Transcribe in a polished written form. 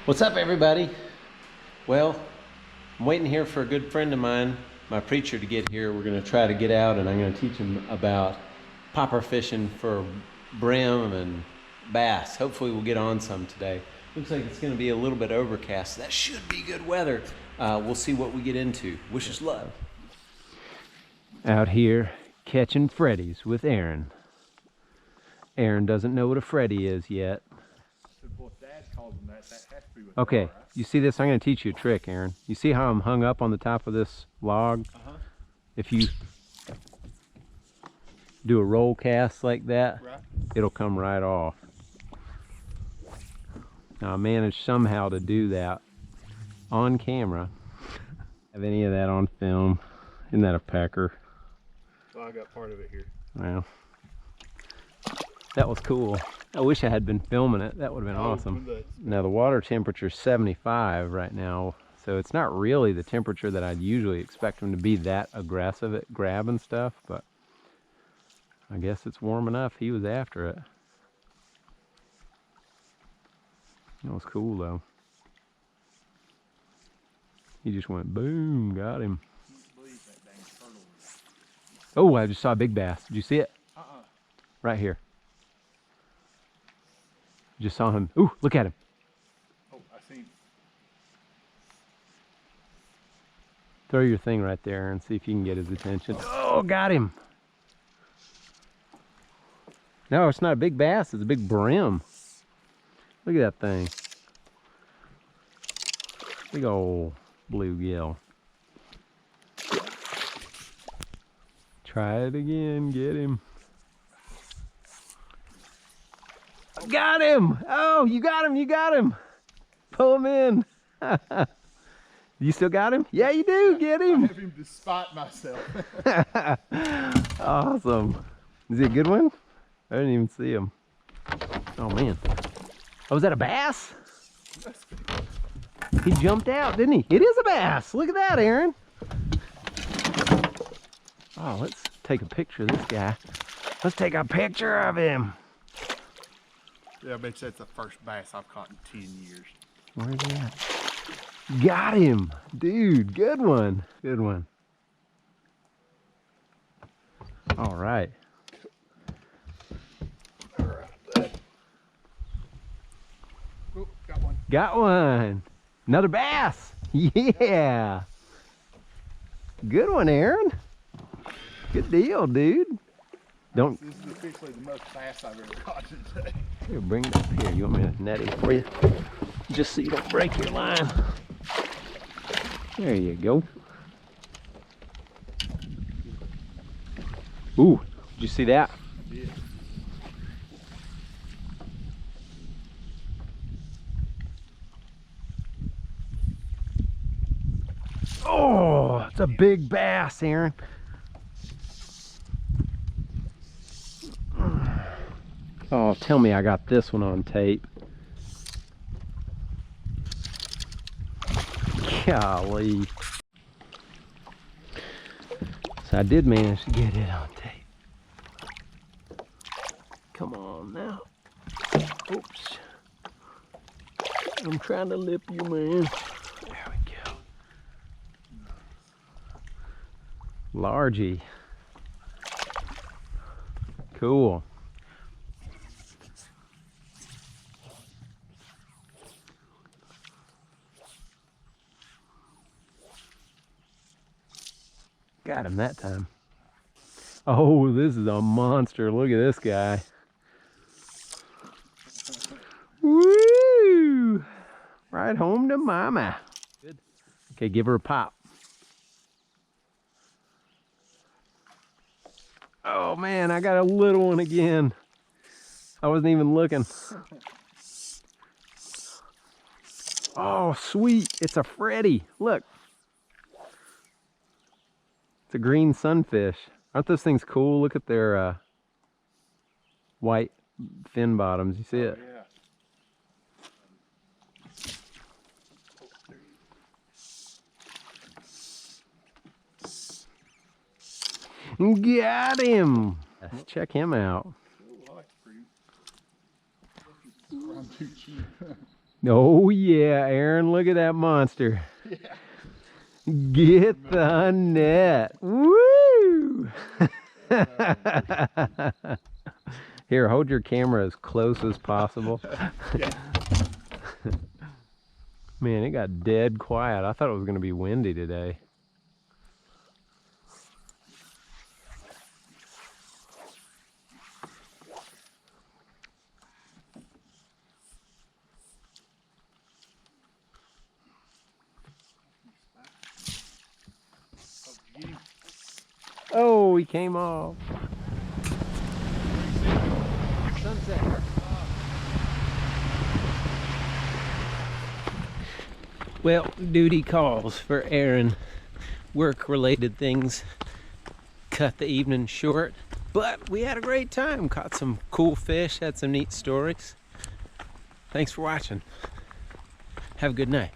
What's up, everybody? Well, I'm waiting here for a good friend of mine, my preacher, to get here. We're going to try to get out, and I'm going to teach him about popper fishing for brim and bass. Hopefully we'll get on some today. Looks like it's going to be a little bit overcast. That should be good weather. We'll see what we get into. Wish us luck. Out here catching Freddies with Aaron. Aaron doesn't know what a Freddy is yet. Okay, you see this? I'm going to teach you a trick, Aaron. You see how I'm hung up on the top of this log? If you do a roll cast like that, it'll come right off. Now I managed somehow to do that on camera. Have any of that on film? Isn't that a pecker? Well, I got part of it here. Well, that was cool. I wish I had been filming it. That would have been awesome. Now the water temperature is 75 right now, so it's not really the temperature that I'd usually expect them to be that aggressive at grabbing stuff, but I guess it's warm enough. He was after it. That was cool though. He just went boom, got him. Oh, I just saw a big bass. Did you see it? Right here. Just saw him. Ooh, look at him. Oh, I see him. Throw your thing right there and see if you can get his attention. Oh, got him. No, it's not a big bass. It's a big brim. Look at that thing. Big old bluegill. Try it again. Get him. Got him! Oh, you got him, you got him. Pull him in. You still got him? Yeah, you do. Get him. I have him despite myself. Awesome. Is he a good one? I didn't even see him. Oh, man. Oh, was that a bass? He jumped out, didn't he? It is a bass. Look at that, Aaron. Oh, let's take a picture of this guy. Let's take a picture of him. Yeah, I bet you that's the first bass I've caught in 10 years. Where's he at? Got him. Dude, good one. Good one. All right. Oh, got one. Got one. Another bass. Yeah. Good one, Aaron. Good deal, dude. Don't. This is officially the most bass I've ever caught today. Here, bring it up here. You want me to net it for you? Just so you don't break your line. There you go. Ooh, did you see that? Yeah. Oh, it's a big bass, Aaron. Oh, tell me I got this one on tape. Golly. So I did manage to get it on tape. Come on now. Oops. I'm trying to lip you, man. There we go. Largy. Cool. Got him that time. Oh, this is a monster. Look at this guy. Woo! Right home to mama. Good. Okay, give her a pop. Oh man, I got a little one again. I wasn't even looking. Oh, sweet. It's a Freddy. Look. It's a green sunfish. Aren't those things cool? Look at their white fin bottoms. You see it? Yeah. Got him. Let's check him out. Oh, I like fruit. I'm too cheap. Oh yeah, Aaron, look at that monster. Get the net. Woo! Here, hold your camera as close as possible. Man, it got dead quiet. I thought it was going to be windy today. Oh, he came off. Sunset. Well, duty calls for Aaron. Work-related things cut the evening short, but we had a great time. Caught some cool fish, had some neat stories. Thanks for watching. Have a good night.